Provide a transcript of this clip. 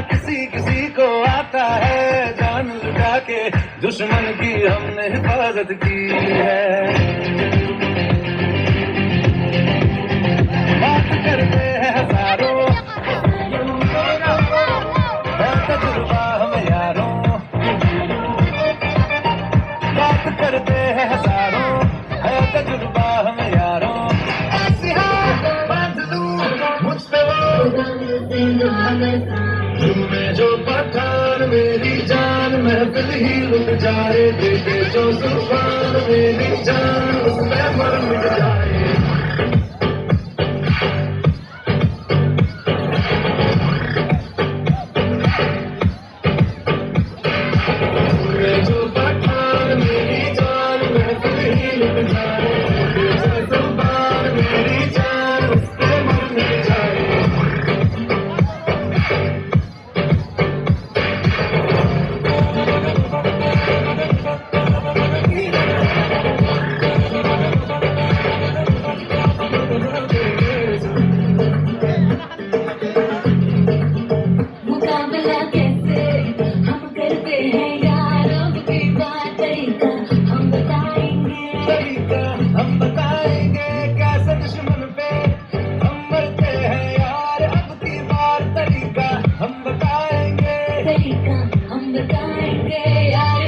किसी किसी को आता है, जान लुटा के दुश्मन की हमने हिफाजत की है। बात करते हैं हजारों, है तजुर्बा हमें यारों। बात करते हैं हजारों, है तजुर्बा हमें यारों। ऐसी हाथ बांध लूं मुझ पे तूने जो पठान मेरी जान, महफिल ही रुक जाए, देखे जो सुल्तान मेरी जान, उसमें मर मिट जाए। तूने जो पठान मेरी जान, महफिल ही रुक जाए, देखे जो सुल्तान मेरी जान, उसमें मर मिट जाए। मुकाबला कैसे हम करते हैं यार, अब की बात तरीका हम बताएंगे। तरीका हम बताएंगे, कैसे दुश्मन पे हम मरते हैं यार, अब की बार तरीका हम बताएंगे। तरीका हम बताएंगे यार,